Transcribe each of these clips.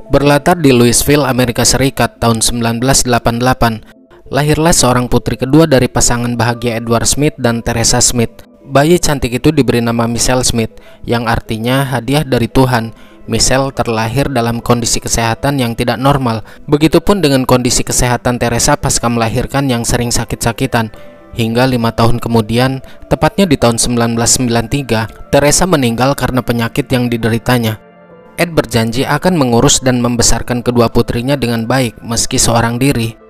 Berlatar di Louisville, Amerika Serikat tahun 1988, lahirlah seorang putri kedua dari pasangan bahagia Edward Smith dan Teresa Smith. Bayi cantik itu diberi nama Michelle Smith, yang artinya hadiah dari Tuhan. Michelle terlahir dalam kondisi kesehatan yang tidak normal. Begitupun dengan kondisi kesehatan Teresa pasca melahirkan yang sering sakit-sakitan. Hingga 5 tahun kemudian, tepatnya di tahun 1993, Teresa meninggal karena penyakit yang dideritanya. Ed berjanji akan mengurus dan membesarkan kedua putrinya dengan baik meski seorang diri.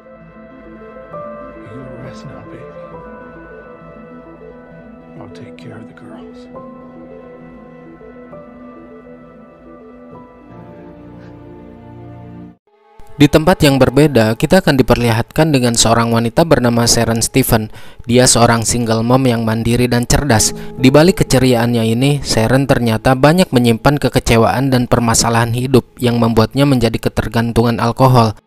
Di tempat yang berbeda, kita akan diperlihatkan dengan seorang wanita bernama Sharon Stephen. Dia seorang single mom yang mandiri dan cerdas. Di balik keceriaannya ini, Sharon ternyata banyak menyimpan kekecewaan dan permasalahan hidup yang membuatnya menjadi ketergantungan alkohol.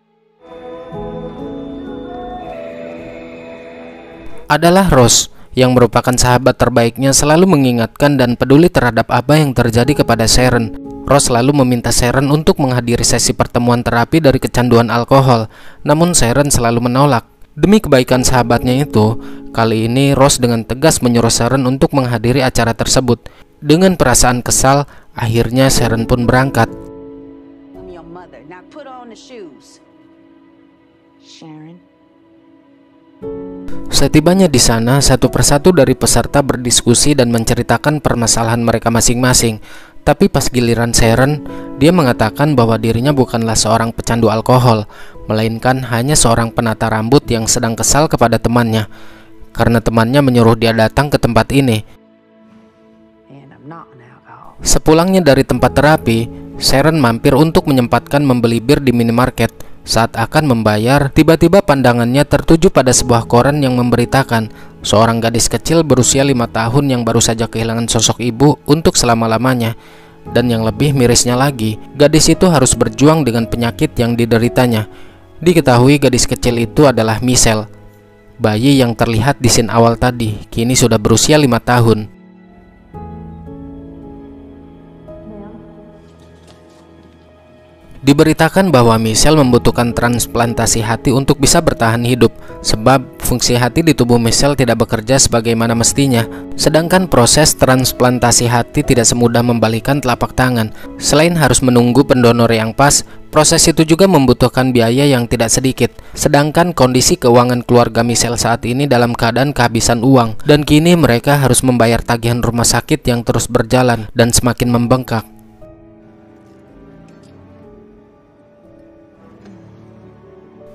Adalah Rose, yang merupakan sahabat terbaiknya, selalu mengingatkan dan peduli terhadap apa yang terjadi kepada Sharon. Rose selalu meminta Sharon untuk menghadiri sesi pertemuan terapi dari kecanduan alkohol, namun Sharon selalu menolak. Demi kebaikan sahabatnya itu, kali ini Rose dengan tegas menyuruh Sharon untuk menghadiri acara tersebut. Dengan perasaan kesal, akhirnya Sharon pun berangkat. Setibanya di sana, satu persatu dari peserta berdiskusi dan menceritakan permasalahan mereka masing-masing. Tapi pas giliran Sharon, dia mengatakan bahwa dirinya bukanlah seorang pecandu alkohol, melainkan hanya seorang penata rambut yang sedang kesal kepada temannya, karena temannya menyuruh dia datang ke tempat ini. Sepulangnya dari tempat terapi, Sharon mampir untuk menyempatkan membeli bir di minimarket. Saat akan membayar, tiba-tiba pandangannya tertuju pada sebuah koran yang memberitakan seorang gadis kecil berusia 5 tahun yang baru saja kehilangan sosok ibu untuk selama-lamanya. Dan yang lebih mirisnya lagi, gadis itu harus berjuang dengan penyakit yang dideritanya. Diketahui gadis kecil itu adalah Michelle. Bayi yang terlihat di scene awal tadi kini sudah berusia 5 tahun. Diberitakan bahwa Michelle membutuhkan transplantasi hati untuk bisa bertahan hidup, sebab fungsi hati di tubuh Michelle tidak bekerja sebagaimana mestinya. Sedangkan proses transplantasi hati tidak semudah membalikan telapak tangan. Selain harus menunggu pendonor yang pas, proses itu juga membutuhkan biaya yang tidak sedikit. Sedangkan kondisi keuangan keluarga Michelle saat ini dalam keadaan kehabisan uang, dan kini mereka harus membayar tagihan rumah sakit yang terus berjalan dan semakin membengkak.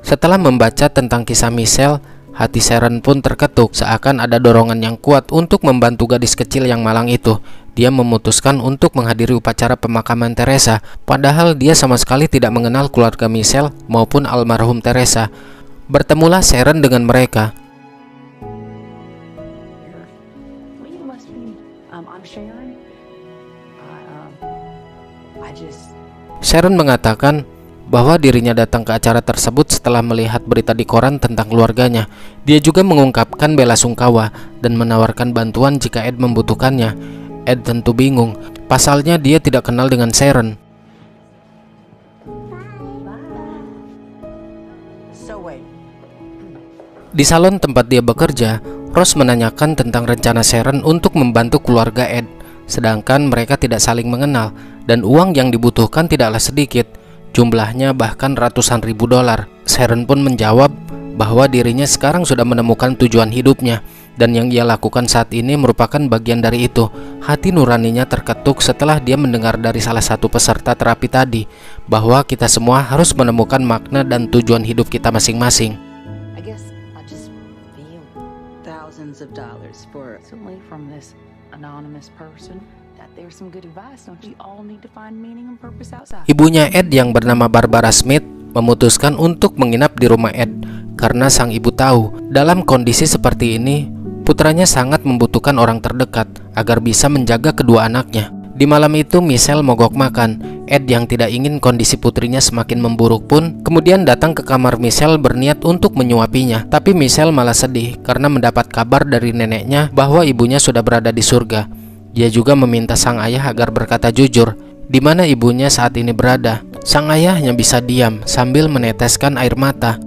Setelah membaca tentang kisah Michelle, hati Sharon pun terketuk, seakan ada dorongan yang kuat untuk membantu gadis kecil yang malang itu. Dia memutuskan untuk menghadiri upacara pemakaman Teresa, padahal dia sama sekali tidak mengenal keluarga Michelle maupun almarhum Teresa. Bertemulah Sharon dengan mereka. Sharon mengatakan bahwa dirinya datang ke acara tersebut setelah melihat berita di koran tentang keluarganya. Dia juga mengungkapkan bela sungkawa dan menawarkan bantuan jika Ed membutuhkannya. Ed tentu bingung, pasalnya dia tidak kenal dengan Sharon. Di salon tempat dia bekerja, Rose menanyakan tentang rencana Sharon untuk membantu keluarga Ed, sedangkan mereka tidak saling mengenal dan uang yang dibutuhkan tidaklah sedikit. Jumlahnya bahkan ratusan ribu dolar. Sharon pun menjawab bahwa dirinya sekarang sudah menemukan tujuan hidupnya, dan yang ia lakukan saat ini merupakan bagian dari itu. Hati nuraninya terketuk setelah dia mendengar dari salah satu peserta terapi tadi bahwa kita semua harus menemukan makna dan tujuan hidup kita masing-masing. Ibunya Ed yang bernama Barbara Smith memutuskan untuk menginap di rumah Ed karena sang ibu tahu dalam kondisi seperti ini putranya sangat membutuhkan orang terdekat agar bisa menjaga kedua anaknya. Di malam itu Michelle mogok makan. Ed yang tidak ingin kondisi putrinya semakin memburuk pun kemudian datang ke kamar Michelle berniat untuk menyuapinya. Tapi Michelle malah sedih karena mendapat kabar dari neneknya bahwa ibunya sudah berada di surga. Dia juga meminta sang ayah agar berkata jujur di mana ibunya saat ini berada. Sang ayah hanya bisa diam sambil meneteskan air mata.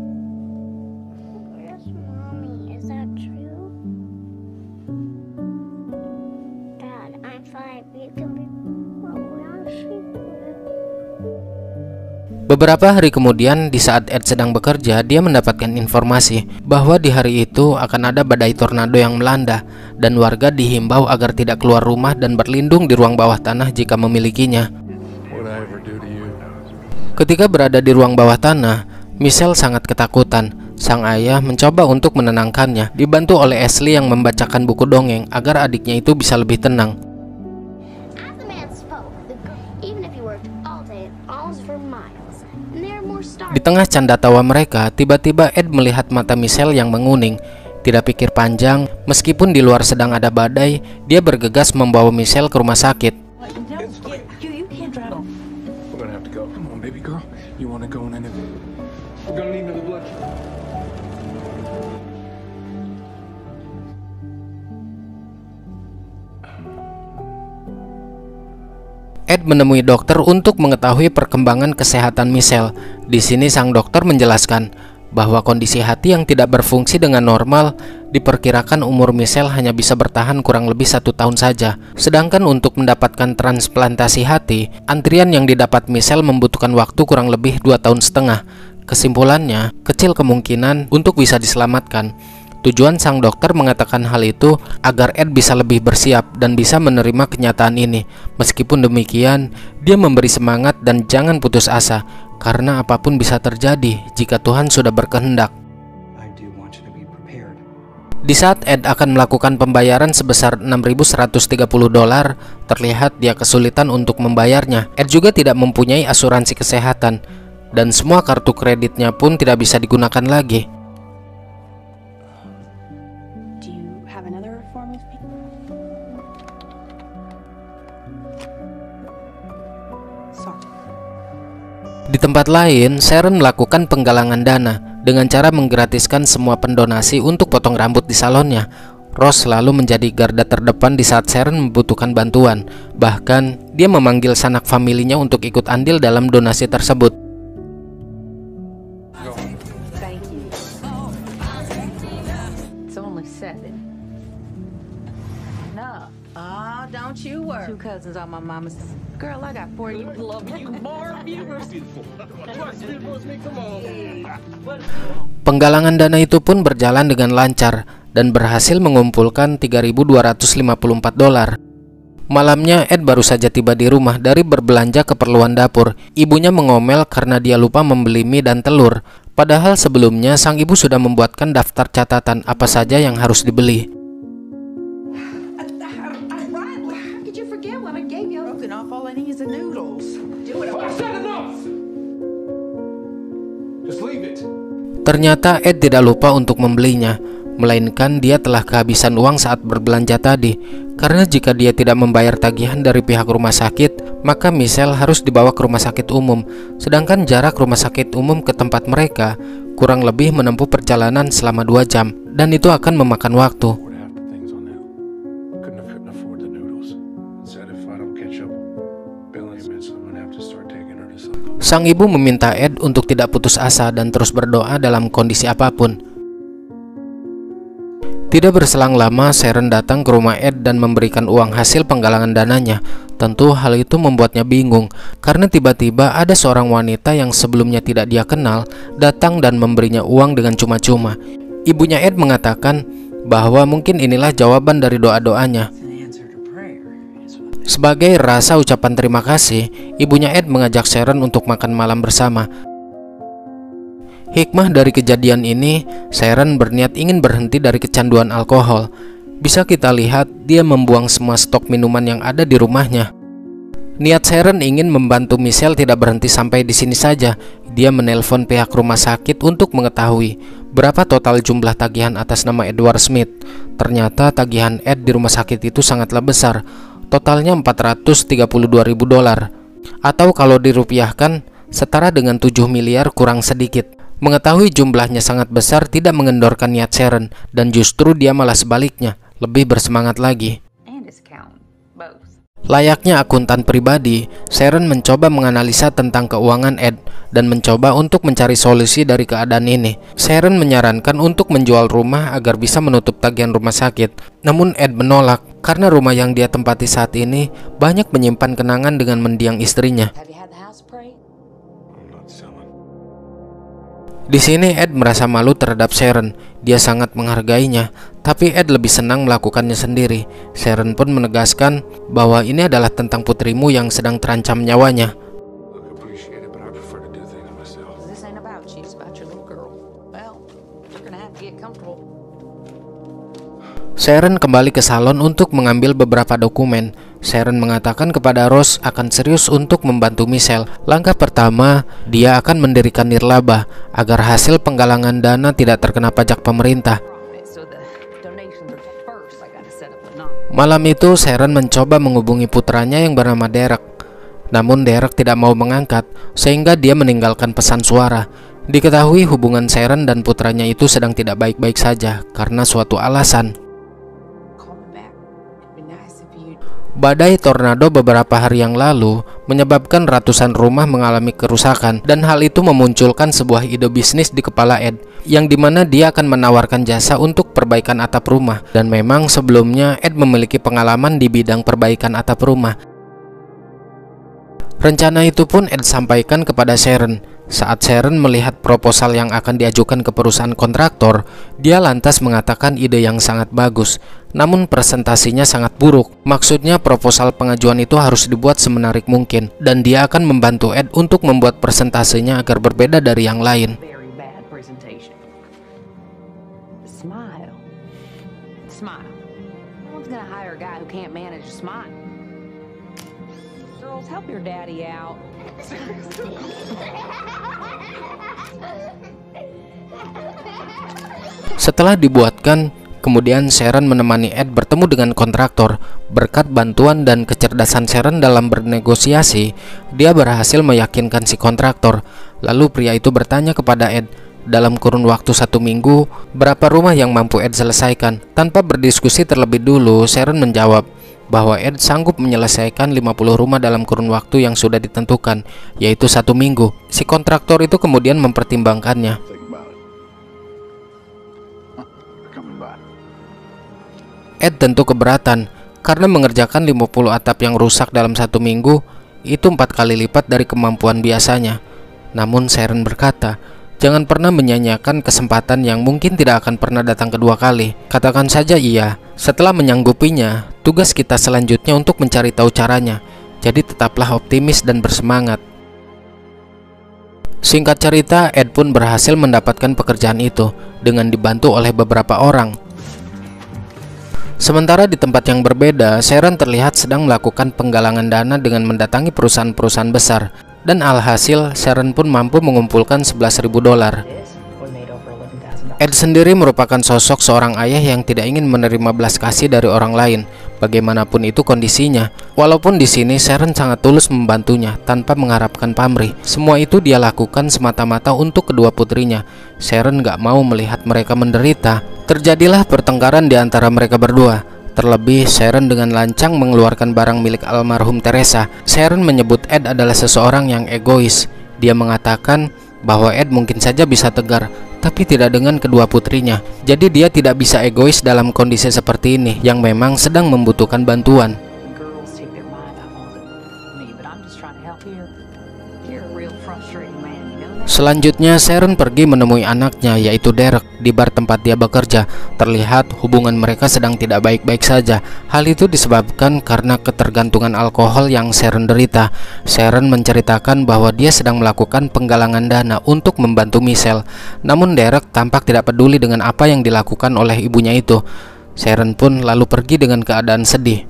Beberapa hari kemudian, di saat Ed sedang bekerja, dia mendapatkan informasi bahwa di hari itu akan ada badai tornado yang melanda dan warga dihimbau agar tidak keluar rumah dan berlindung di ruang bawah tanah jika memilikinya. Ketika berada di ruang bawah tanah, Michelle sangat ketakutan. Sang ayah mencoba untuk menenangkannya, dibantu oleh Ashley yang membacakan buku dongeng agar adiknya itu bisa lebih tenang. Di tengah canda tawa mereka, tiba-tiba Ed melihat mata Michelle yang menguning. Tidak pikir panjang, meskipun di luar sedang ada badai, dia bergegas membawa Michelle ke rumah sakit. Ed menemui dokter untuk mengetahui perkembangan kesehatan Michelle. Di sini sang dokter menjelaskan bahwa kondisi hati yang tidak berfungsi dengan normal diperkirakan umur Michelle hanya bisa bertahan kurang lebih 1 tahun saja. Sedangkan untuk mendapatkan transplantasi hati, antrian yang didapat Michelle membutuhkan waktu kurang lebih 2,5 tahun. Kesimpulannya, kecil kemungkinan untuk bisa diselamatkan. Tujuan sang dokter mengatakan hal itu agar Ed bisa lebih bersiap dan bisa menerima kenyataan ini. Meskipun demikian, dia memberi semangat dan jangan putus asa, karena apapun bisa terjadi jika Tuhan sudah berkehendak. Di saat Ed akan melakukan pembayaran sebesar $6.130, terlihat dia kesulitan untuk membayarnya. Ed juga tidak mempunyai asuransi kesehatan, dan semua kartu kreditnya pun tidak bisa digunakan lagi. Di tempat lain, Sharon melakukan penggalangan dana dengan cara menggratiskan semua pendonasi untuk potong rambut di salonnya. Ross selalu menjadi garda terdepan di saat Sharon membutuhkan bantuan. Bahkan, dia memanggil sanak familinya untuk ikut andil dalam donasi tersebut. Don't you worry. 2 cousins on my mama's. Girl, I got 4 you. Love you more. Beautiful. Come on. Penggalangan dana itu pun berjalan dengan lancar dan berhasil mengumpulkan $3.254. Malamnya, Ed baru saja tiba di rumah dari berbelanja keperluan dapur. Ibunya mengomel karena dia lupa membeli mie dan telur. Padahal sebelumnya sang ibu sudah membuatkan daftar catatan apa saja yang harus dibeli. Ternyata Ed tidak lupa untuk membelinya, melainkan dia telah kehabisan uang saat berbelanja tadi. Karena jika dia tidak membayar tagihan dari pihak rumah sakit, maka Michelle harus dibawa ke rumah sakit umum. Sedangkan jarak rumah sakit umum ke tempat mereka kurang lebih menempuh perjalanan selama 2 jam, dan itu akan memakan waktu. Sang ibu meminta Ed untuk tidak putus asa dan terus berdoa dalam kondisi apapun. Tidak berselang lama, Sharon datang ke rumah Ed dan memberikan uang hasil penggalangan dananya. Tentu hal itu membuatnya bingung, karena tiba-tiba ada seorang wanita yang sebelumnya tidak dia kenal datang dan memberinya uang dengan cuma-cuma. Ibunya Ed mengatakan bahwa mungkin inilah jawaban dari doa-doanya. Sebagai rasa ucapan terima kasih, ibunya Ed mengajak Sharon untuk makan malam bersama. Hikmah dari kejadian ini, Sharon berniat ingin berhenti dari kecanduan alkohol. Bisa kita lihat, dia membuang semua stok minuman yang ada di rumahnya. Niat Sharon ingin membantu Michelle tidak berhenti sampai di sini saja. Dia menelpon pihak rumah sakit untuk mengetahui berapa total jumlah tagihan atas nama Edward Smith. Ternyata tagihan Ed di rumah sakit itu sangatlah besar. Totalnya $432.000. atau kalau dirupiahkan setara dengan 7 miliar kurang sedikit. Mengetahui jumlahnya sangat besar tidak mengendorkan niat Sharon, dan justru dia malah sebaliknya, lebih bersemangat lagi. Layaknya akuntan pribadi, Sharon mencoba menganalisa tentang keuangan Ed dan mencoba untuk mencari solusi dari keadaan ini. Sharon menyarankan untuk menjual rumah agar bisa menutup tagihan rumah sakit. Namun Ed menolak karena rumah yang dia tempati saat ini banyak menyimpan kenangan dengan mendiang istrinya. Di sini Ed merasa malu terhadap Sharon. Dia sangat menghargainya, tapi Ed lebih senang melakukannya sendiri. Sharon pun menegaskan bahwa ini adalah tentang putrimu yang sedang terancam nyawanya. Sharon kembali ke salon untuk mengambil beberapa dokumen. Sharon mengatakan kepada Rose akan serius untuk membantu Michelle. Langkah pertama, dia akan mendirikan nirlaba agar hasil penggalangan dana tidak terkena pajak pemerintah. Malam itu, Sharon mencoba menghubungi putranya yang bernama Derek. Namun Derek tidak mau mengangkat, sehingga dia meninggalkan pesan suara. Diketahui hubungan Sharon dan putranya itu sedang tidak baik-baik saja karena suatu alasan. Badai tornado beberapa hari yang lalu menyebabkan ratusan rumah mengalami kerusakan, dan hal itu memunculkan sebuah ide bisnis di kepala Ed, yang dimana dia akan menawarkan jasa untuk perbaikan atap rumah. Dan memang sebelumnya Ed memiliki pengalaman di bidang perbaikan atap rumah. Rencana itu pun Ed sampaikan kepada Sharon. Saat Sharon melihat proposal yang akan diajukan ke perusahaan kontraktor, dia lantas mengatakan ide yang sangat bagus. Namun presentasinya sangat buruk. Maksudnya proposal pengajuan itu harus dibuat semenarik mungkin, dan dia akan membantu Ed untuk membuat presentasinya agar berbeda dari yang lain. Setelah dibuatkan, kemudian Sharon menemani Ed bertemu dengan kontraktor. Berkat bantuan dan kecerdasan Sharon dalam bernegosiasi, dia berhasil meyakinkan si kontraktor. Lalu pria itu bertanya kepada Ed, dalam kurun waktu 1 minggu, berapa rumah yang mampu Ed selesaikan? Tanpa berdiskusi terlebih dulu, Sharon menjawab bahwa Ed sanggup menyelesaikan 50 rumah dalam kurun waktu yang sudah ditentukan, yaitu 1 minggu. Si kontraktor itu kemudian mempertimbangkannya. Ed tentu keberatan, karena mengerjakan 50 atap yang rusak dalam 1 minggu itu 4 kali lipat dari kemampuan biasanya. Namun Sharon berkata, jangan pernah menyanyiakan kesempatan yang mungkin tidak akan pernah datang kedua kali. Katakan saja iya. Setelah menyanggupinya, tugas kita selanjutnya untuk mencari tahu caranya. Jadi tetaplah optimis dan bersemangat. Singkat cerita, Ed pun berhasil mendapatkan pekerjaan itu dengan dibantu oleh beberapa orang. Sementara di tempat yang berbeda, Sharon terlihat sedang melakukan penggalangan dana dengan mendatangi perusahaan-perusahaan besar. Dan alhasil, Sharon pun mampu mengumpulkan $11.000. Ed sendiri merupakan sosok seorang ayah yang tidak ingin menerima belas kasih dari orang lain, bagaimanapun itu kondisinya. Walaupun di sini Sharon sangat tulus membantunya tanpa mengharapkan pamrih. Semua itu dia lakukan semata-mata untuk kedua putrinya. Sharon gak mau melihat mereka menderita. Terjadilah pertengkaran di antara mereka berdua. Terlebih, Sharon dengan lancang mengeluarkan barang milik almarhum Teresa. Sharon menyebut Ed adalah seseorang yang egois. Dia mengatakan bahwa Ed mungkin saja bisa tegar, tapi tidak dengan kedua putrinya. Jadi dia tidak bisa egois dalam kondisi seperti ini yang memang sedang membutuhkan bantuan. Selanjutnya, Sharon pergi menemui anaknya, yaitu Derek, di bar tempat dia bekerja. Terlihat hubungan mereka sedang tidak baik-baik saja. Hal itu disebabkan karena ketergantungan alkohol yang Sharon derita. Sharon menceritakan bahwa dia sedang melakukan penggalangan dana untuk membantu Michelle. Namun Derek tampak tidak peduli dengan apa yang dilakukan oleh ibunya itu. Sharon pun lalu pergi dengan keadaan sedih.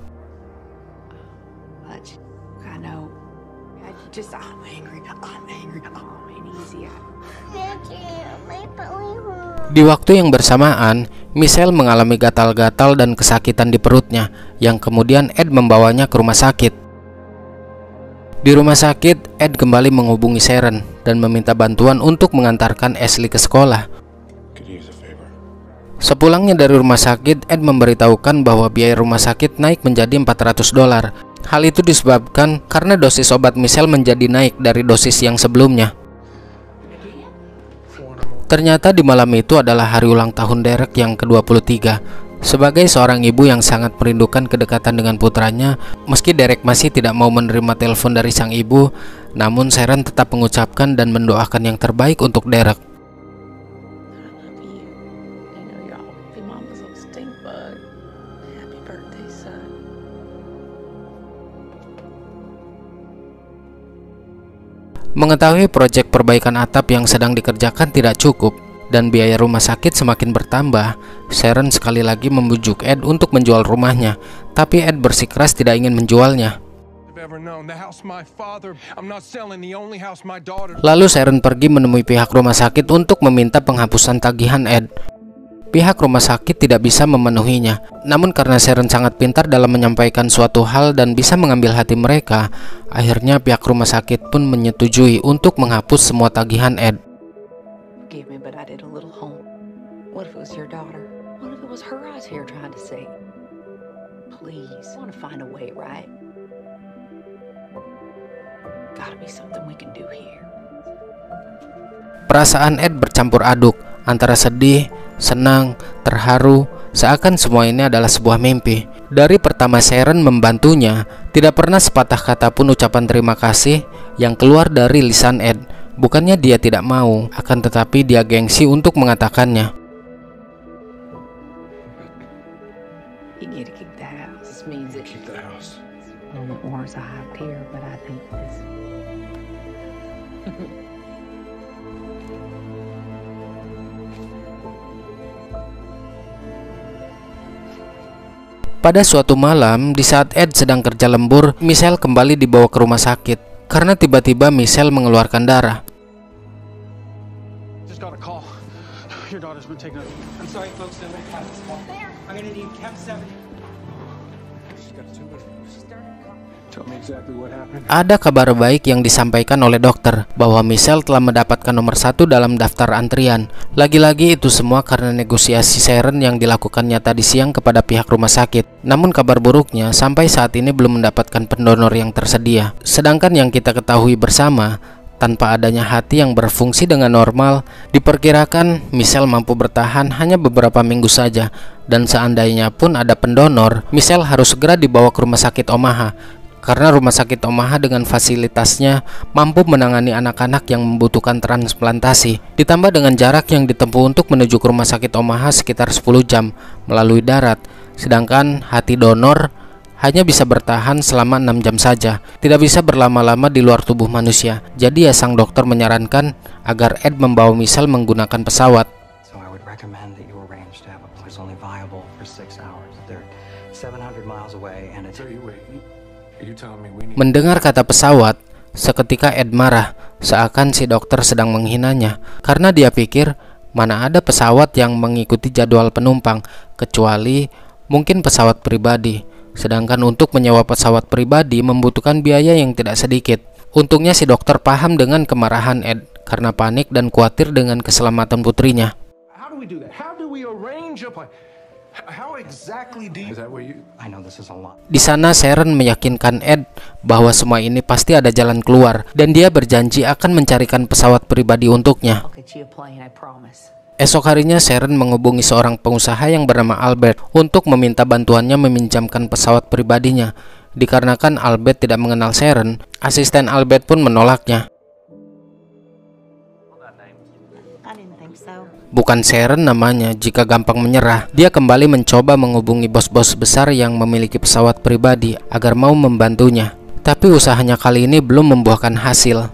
Di waktu yang bersamaan, Michelle mengalami gatal-gatal dan kesakitan di perutnya, yang kemudian Ed membawanya ke rumah sakit. Di rumah sakit, Ed kembali menghubungi Sharon dan meminta bantuan untuk mengantarkan Ashley ke sekolah. Sepulangnya dari rumah sakit, Ed memberitahukan bahwa biaya rumah sakit naik menjadi $400. Hal itu disebabkan karena dosis obat Michelle menjadi naik dari dosis yang sebelumnya. Ternyata di malam itu adalah hari ulang tahun Derek yang ke-23. Sebagai seorang ibu yang sangat merindukan kedekatan dengan putranya, meski Derek masih tidak mau menerima telepon dari sang ibu, namun Sharon tetap mengucapkan dan mendoakan yang terbaik untuk Derek. Mengetahui proyek perbaikan atap yang sedang dikerjakan tidak cukup dan biaya rumah sakit semakin bertambah, Sharon sekali lagi membujuk Ed untuk menjual rumahnya, tapi Ed bersikeras tidak ingin menjualnya. Lalu Sharon pergi menemui pihak rumah sakit untuk meminta penghapusan tagihan Ed. Pihak rumah sakit tidak bisa memenuhinya, namun karena Sharon sangat pintar dalam menyampaikan suatu hal dan bisa mengambil hati mereka, akhirnya pihak rumah sakit pun menyetujui untuk menghapus semua tagihan Ed. Perasaan Ed bercampur aduk antara sedih, senang, terharu, seakan semua ini adalah sebuah mimpi. Dari pertama Sharon membantunya, tidak pernah sepatah kata pun ucapan terima kasih yang keluar dari lisan Ed. Bukannya dia tidak mau, akan tetapi dia gengsi untuk mengatakannya. Pada suatu malam, di saat Ed sedang kerja lembur, Michelle kembali dibawa ke rumah sakit karena tiba-tiba Michelle mengeluarkan darah. Ada kabar baik yang disampaikan oleh dokter bahwa Michelle telah mendapatkan nomor 1 dalam daftar antrian. Lagi-lagi itu semua karena negosiasi Sharon yang dilakukannya tadi siang kepada pihak rumah sakit. Namun kabar buruknya, sampai saat ini belum mendapatkan pendonor yang tersedia. Sedangkan yang kita ketahui bersama, tanpa adanya hati yang berfungsi dengan normal, diperkirakan Michelle mampu bertahan hanya beberapa minggu saja. Dan seandainya pun ada pendonor, Michelle harus segera dibawa ke rumah sakit Omaha. Karena rumah sakit Omaha dengan fasilitasnya mampu menangani anak-anak yang membutuhkan transplantasi. Ditambah dengan jarak yang ditempuh untuk menuju ke rumah sakit Omaha sekitar 10 jam melalui darat. Sedangkan hati donor hanya bisa bertahan selama 6 jam saja, tidak bisa berlama-lama di luar tubuh manusia. Jadi ya sang dokter menyarankan agar Ed membawa Michelle menggunakan pesawat. Mendengar kata pesawat, seketika Ed marah, seakan si dokter sedang menghinanya, karena dia pikir mana ada pesawat yang mengikuti jadwal penumpang, kecuali mungkin pesawat pribadi. Sedangkan untuk menyewa pesawat pribadi membutuhkan biaya yang tidak sedikit. Untungnya si dokter paham dengan kemarahan Ed, karena panik dan khawatir dengan keselamatan putrinya. Di sana Sharon meyakinkan Ed bahwa semua ini pasti ada jalan keluar dan dia berjanji akan mencarikan pesawat pribadi untuknya. Esok harinya Sharon menghubungi seorang pengusaha yang bernama Albert untuk meminta bantuannya meminjamkan pesawat pribadinya. Dikarenakan Albert tidak mengenal Sharon, asisten Albert pun menolaknya. Bukan Sharon namanya, jika gampang menyerah. Dia kembali mencoba menghubungi bos-bos besar yang memiliki pesawat pribadi agar mau membantunya. Tapi usahanya kali ini belum membuahkan hasil.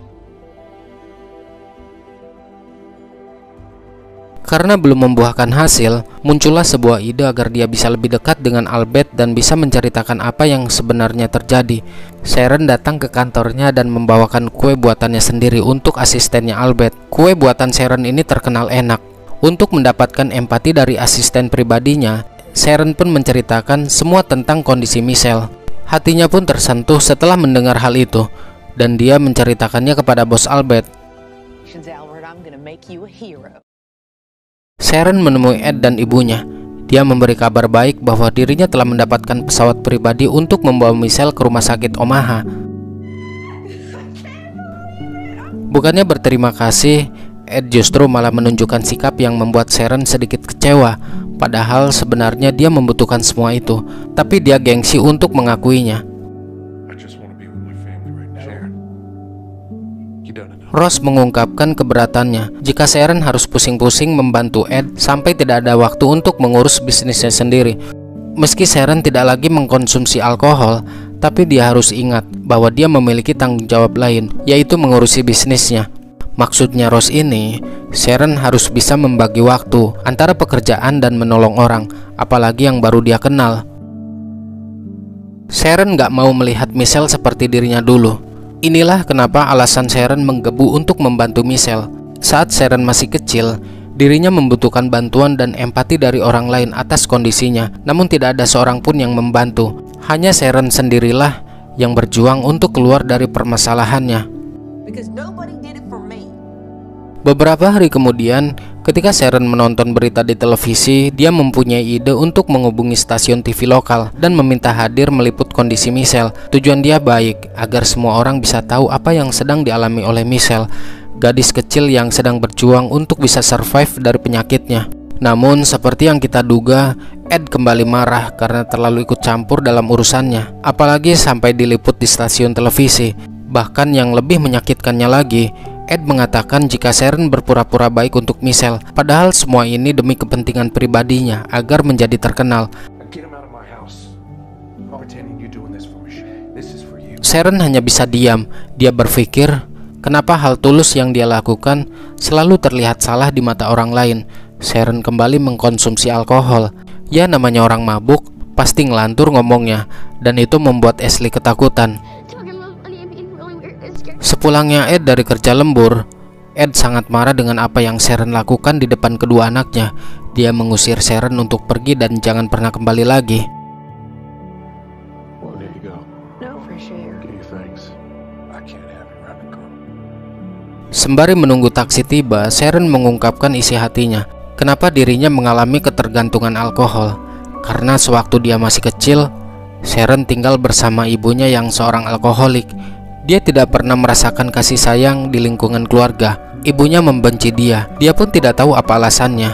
Karena belum membuahkan hasil, muncullah sebuah ide agar dia bisa lebih dekat dengan Albert dan bisa menceritakan apa yang sebenarnya terjadi. Sharon datang ke kantornya dan membawakan kue buatannya sendiri untuk asistennya Albert. Kue buatan Sharon ini terkenal enak. Untuk mendapatkan empati dari asisten pribadinya, Sharon pun menceritakan semua tentang kondisi Michelle. Hatinya pun tersentuh setelah mendengar hal itu. dan dia menceritakannya kepada bos Albert. Albert, I'm gonna make you a hero. Sharon menemui Ed dan ibunya. Dia memberi kabar baik bahwa dirinya telah mendapatkan pesawat pribadi untuk membawa Michelle ke rumah sakit Omaha. Bukannya berterima kasih, Ed justru malah menunjukkan sikap yang membuat Sharon sedikit kecewa. Padahal sebenarnya dia membutuhkan semua itu, tapi dia gengsi untuk mengakuinya. Ross mengungkapkan keberatannya jika Sharon harus pusing-pusing membantu Ed sampai tidak ada waktu untuk mengurus bisnisnya sendiri. Meski Sharon tidak lagi mengkonsumsi alkohol, tapi dia harus ingat bahwa dia memiliki tanggung jawab lain, yaitu mengurusi bisnisnya. Maksudnya Ross ini, Sharon harus bisa membagi waktu antara pekerjaan dan menolong orang, apalagi yang baru dia kenal. Sharon gak mau melihat Michelle seperti dirinya dulu. Inilah kenapa alasan Sharon menggebu untuk membantu Michelle. Saat Sharon masih kecil, dirinya membutuhkan bantuan dan empati dari orang lain atas kondisinya, namun tidak ada seorang pun yang membantu. Hanya Sharon sendirilah yang berjuang untuk keluar dari permasalahannya. Beberapa hari kemudian, ketika Sharon menonton berita di televisi, dia mempunyai ide untuk menghubungi stasiun TV lokal dan meminta hadir meliput kondisi Michelle. Tujuan dia baik, agar semua orang bisa tahu apa yang sedang dialami oleh Michelle, gadis kecil yang sedang berjuang untuk bisa survive dari penyakitnya. Namun, seperti yang kita duga, Ed kembali marah karena terlalu ikut campur dalam urusannya, apalagi sampai diliput di stasiun televisi. Bahkan yang lebih menyakitkannya lagi, Ed mengatakan jika Sharon berpura-pura baik untuk Michelle, padahal semua ini demi kepentingan pribadinya agar menjadi terkenal. Sharon hanya bisa diam. Dia berpikir, kenapa hal tulus yang dia lakukan selalu terlihat salah di mata orang lain. Sharon kembali mengkonsumsi alkohol. Ya, namanya orang mabuk, pasti ngelantur ngomongnya, dan itu membuat Ashley ketakutan. Sepulangnya Ed dari kerja lembur, Ed sangat marah dengan apa yang Sharon lakukan di depan kedua anaknya. Dia mengusir Sharon untuk pergi dan jangan pernah kembali lagi. Sembari menunggu taksi tiba, Sharon mengungkapkan isi hatinya. Kenapa dirinya mengalami ketergantungan alkohol? Karena sewaktu dia masih kecil, Sharon tinggal bersama ibunya yang seorang alkoholik. Dia tidak pernah merasakan kasih sayang di lingkungan keluarga. Ibunya membenci dia. Dia pun tidak tahu apa alasannya.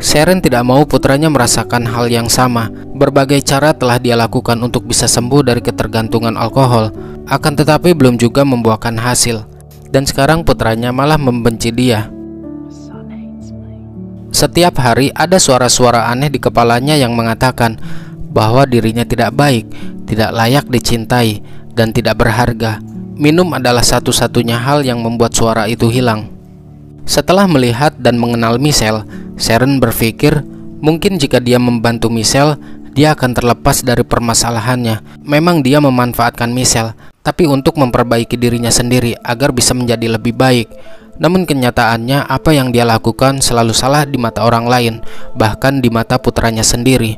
Sharon tidak mau putranya merasakan hal yang sama. Berbagai cara telah dia lakukan untuk bisa sembuh dari ketergantungan alkohol, akan tetapi belum juga membuahkan hasil. Dan sekarang putranya malah membenci dia. Setiap hari ada suara-suara aneh di kepalanya yang mengatakan bahwa dirinya tidak baik, tidak layak dicintai, dan tidak berharga. Minum adalah satu-satunya hal yang membuat suara itu hilang. Setelah melihat dan mengenal Michelle, Sharon berpikir mungkin jika dia membantu Michelle, dia akan terlepas dari permasalahannya. Memang dia memanfaatkan Michelle, tapi untuk memperbaiki dirinya sendiri agar bisa menjadi lebih baik. Namun kenyataannya apa yang dia lakukan selalu salah di mata orang lain, bahkan di mata putranya sendiri.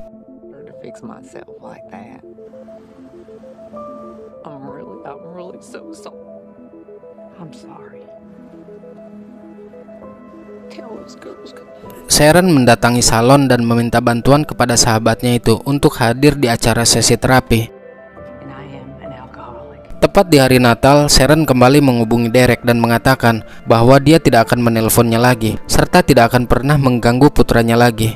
Sharon mendatangi salon dan meminta bantuan kepada sahabatnya itu untuk hadir di acara sesi terapi. Tepat di hari Natal, Sharon kembali menghubungi Derek dan mengatakan bahwa dia tidak akan menelponnya lagi, serta tidak akan pernah mengganggu putranya lagi.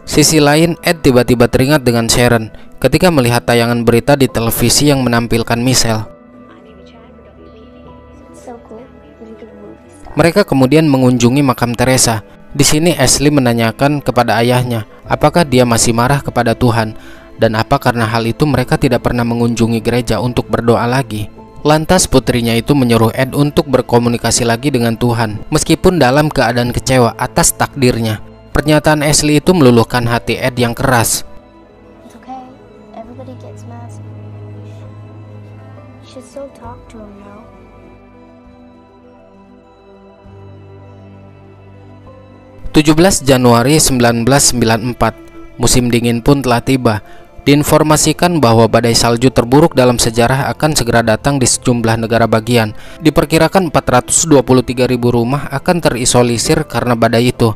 Sisi lain, Ed tiba-tiba teringat dengan Sharon ketika melihat tayangan berita di televisi yang menampilkan Michelle. Mereka kemudian mengunjungi makam Teresa. Di sini Ashley menanyakan kepada ayahnya apakah dia masih marah kepada Tuhan, dan apa karena hal itu mereka tidak pernah mengunjungi gereja untuk berdoa lagi. Lantas putrinya itu menyuruh Ed untuk berkomunikasi lagi dengan Tuhan, meskipun dalam keadaan kecewa atas takdirnya. Pernyataan Ashley itu meluluhkan hati Ed yang keras. 17 Januari 1994, musim dingin pun telah tiba. Diinformasikan bahwa badai salju terburuk dalam sejarah akan segera datang di sejumlah negara bagian. Diperkirakan 423.000 rumah akan terisolisir karena badai itu.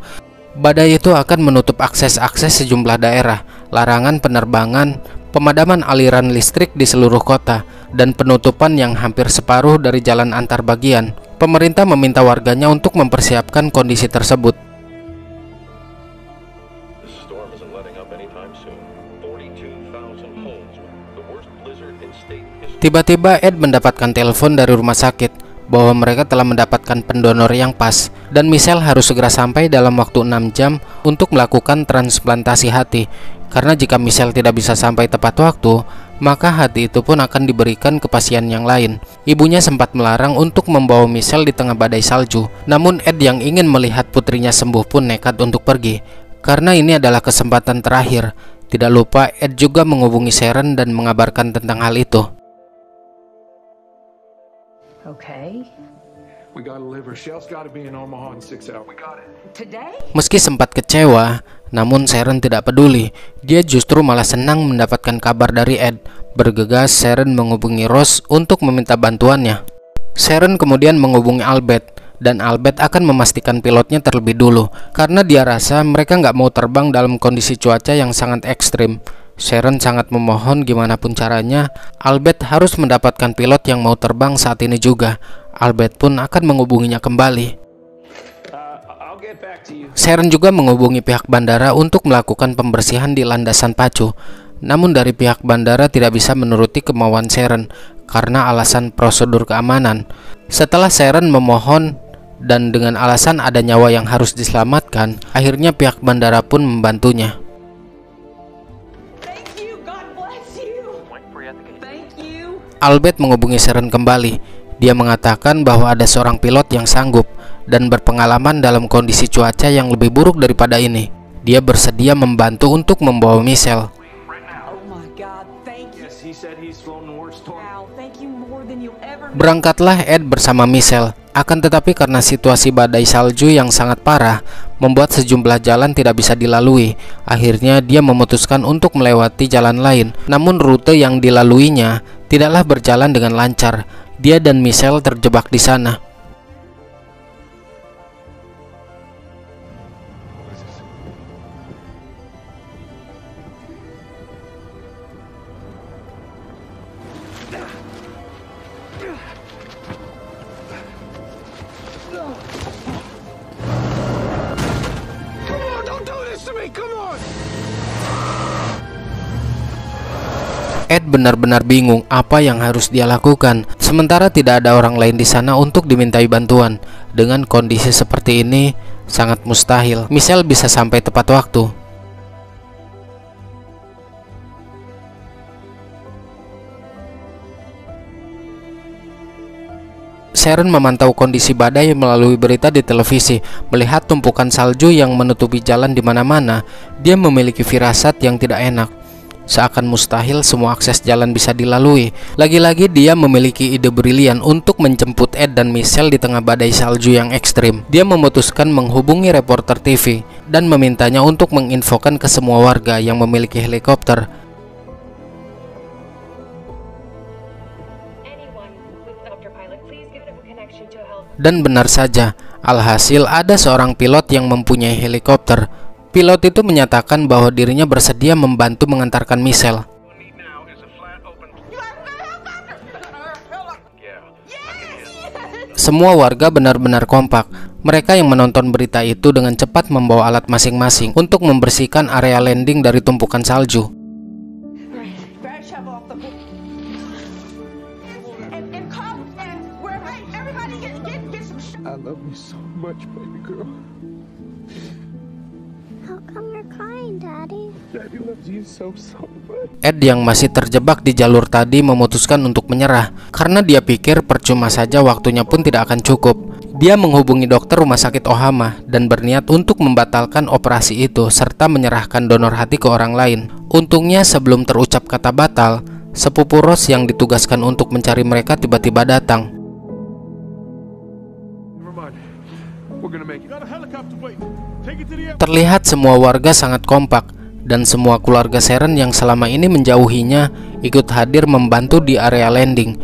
Badai itu akan menutup akses-akses sejumlah daerah, larangan penerbangan, pemadaman aliran listrik di seluruh kota, dan penutupan yang hampir separuh dari jalan antar bagian. Pemerintah meminta warganya untuk mempersiapkan kondisi tersebut. Tiba-tiba Ed mendapatkan telepon dari rumah sakit bahwa mereka telah mendapatkan pendonor yang pas, dan Michelle harus segera sampai dalam waktu 6 jam untuk melakukan transplantasi hati. Karena jika Michelle tidak bisa sampai tepat waktu, maka hati itu pun akan diberikan ke pasien yang lain. Ibunya sempat melarang untuk membawa Michelle di tengah badai salju, namun Ed yang ingin melihat putrinya sembuh pun nekat untuk pergi, karena ini adalah kesempatan terakhir. Tidak lupa Ed juga menghubungi Sharon dan mengabarkan tentang hal itu. Okay. We gotta live her. Shell's gotta be in Omaha in 6 hours. We got it. Today? Meski sempat kecewa, namun Sharon tidak peduli. Dia justru malah senang mendapatkan kabar dari Ed. Bergegas, Sharon menghubungi Ross untuk meminta bantuannya. Sharon kemudian menghubungi Albert, dan Albert akan memastikan pilotnya terlebih dulu, karena dia rasa mereka nggak mau terbang dalam kondisi cuaca yang sangat ekstrim. Sharon sangat memohon gimana pun caranya, Albert harus mendapatkan pilot yang mau terbang saat ini juga. Albert pun akan menghubunginya kembali. Sharon juga menghubungi pihak bandara untuk melakukan pembersihan di landasan pacu. Namun dari pihak bandara tidak bisa menuruti kemauan Sharon karena alasan prosedur keamanan. Setelah Sharon memohon dan dengan alasan ada nyawa yang harus diselamatkan, akhirnya pihak bandara pun membantunya. Albert menghubungi Sharon kembali. Dia mengatakan bahwa ada seorang pilot yang sanggup dan berpengalaman dalam kondisi cuaca yang lebih buruk daripada ini. Dia bersedia membantu untuk membawa Michelle. Berangkatlah Ed bersama Michelle. Akan tetapi karena situasi badai salju yang sangat parah membuat sejumlah jalan tidak bisa dilalui. Akhirnya dia memutuskan untuk melewati jalan lain. Namun rute yang dilaluinya tidaklah berjalan dengan lancar. Dia dan Michelle terjebak di sana. Ed benar-benar bingung apa yang harus dia lakukan, sementara tidak ada orang lain di sana untuk dimintai bantuan. Dengan kondisi seperti ini, sangat mustahil Michelle bisa sampai tepat waktu. Sharon memantau kondisi badai melalui berita di televisi. Melihat tumpukan salju yang menutupi jalan di mana-mana, dia memiliki firasat yang tidak enak. Seakan mustahil semua akses jalan bisa dilalui. Lagi-lagi dia memiliki ide brilian untuk menjemput Ed dan Michelle di tengah badai salju yang ekstrim. Dia memutuskan menghubungi reporter TV dan memintanya untuk menginfokan ke semua warga yang memiliki helikopter. Dan benar saja, alhasil ada seorang pilot yang mempunyai helikopter. Pilot itu menyatakan bahwa dirinya bersedia membantu mengantarkan Michelle. Semua warga benar-benar kompak. Mereka yang menonton berita itu dengan cepat membawa alat masing-masing untuk membersihkan area landing dari tumpukan salju. I love you so much, baby girl. How come you're crying, Daddy? Daddy loves you so much. Ed yang masih terjebak di jalur tadi memutuskan untuk menyerah karena dia pikir percuma saja, waktunya pun tidak akan cukup. Dia menghubungi dokter rumah sakit Ohama dan berniat untuk membatalkan operasi itu serta menyerahkan donor hati ke orang lain. Untungnya sebelum terucap kata batal, sepupu Ross yang ditugaskan untuk mencari mereka tiba-tiba datang. We're gonna make it. Got a helicopter waiting. Terlihat semua warga sangat kompak dan semua keluarga Sharon yang selama ini menjauhinya ikut hadir membantu di area landing.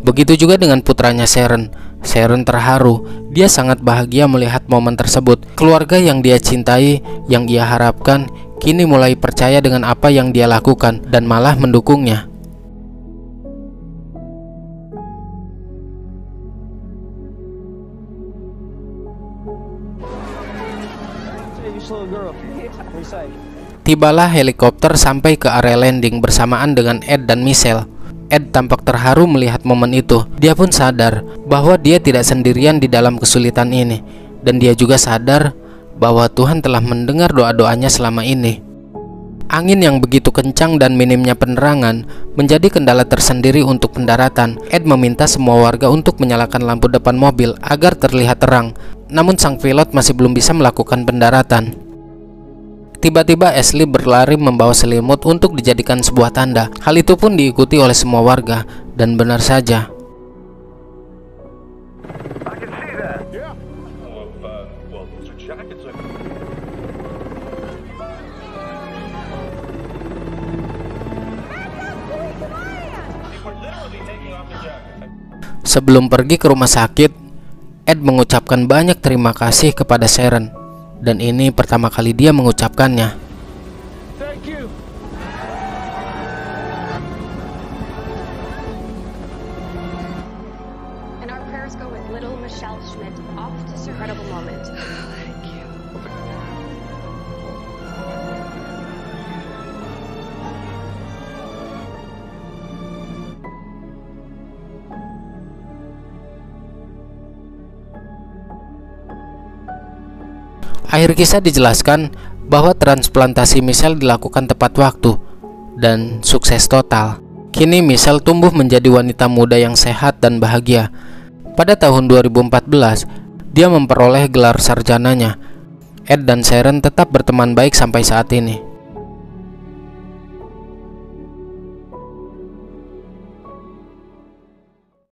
Begitu juga dengan putranya Sharon. Sharon terharu. Dia sangat bahagia melihat momen tersebut. Keluarga yang dia cintai, yang ia harapkan, kini mulai percaya dengan apa yang dia lakukan dan malah mendukungnya. Tibalah helikopter sampai ke area landing bersamaan dengan Ed dan Michelle. Ed tampak terharu melihat momen itu. Dia pun sadar bahwa dia tidak sendirian di dalam kesulitan ini, dan dia juga sadar bahwa Tuhan telah mendengar doa-doanya selama ini. Angin yang begitu kencang dan minimnya penerangan menjadi kendala tersendiri untuk pendaratan. Ed meminta semua warga untuk menyalakan lampu depan mobil agar terlihat terang, namun sang pilot masih belum bisa melakukan pendaratan. Tiba-tiba Ashley berlari membawa selimut untuk dijadikan sebuah tanda. Hal itu pun diikuti oleh semua warga, dan benar saja. Sebelum pergi ke rumah sakit, Ed mengucapkan banyak terima kasih kepada Sharon. Dan ini pertama kali dia mengucapkannya. Thank you. And our prayers go with little Michelle Schmidt off to this incredible moment. Thank you. Akhir kisah dijelaskan bahwa transplantasi Michelle dilakukan tepat waktu dan sukses total. Kini Michelle tumbuh menjadi wanita muda yang sehat dan bahagia. Pada tahun 2014, dia memperoleh gelar sarjananya. Ed dan Sharon tetap berteman baik sampai saat ini.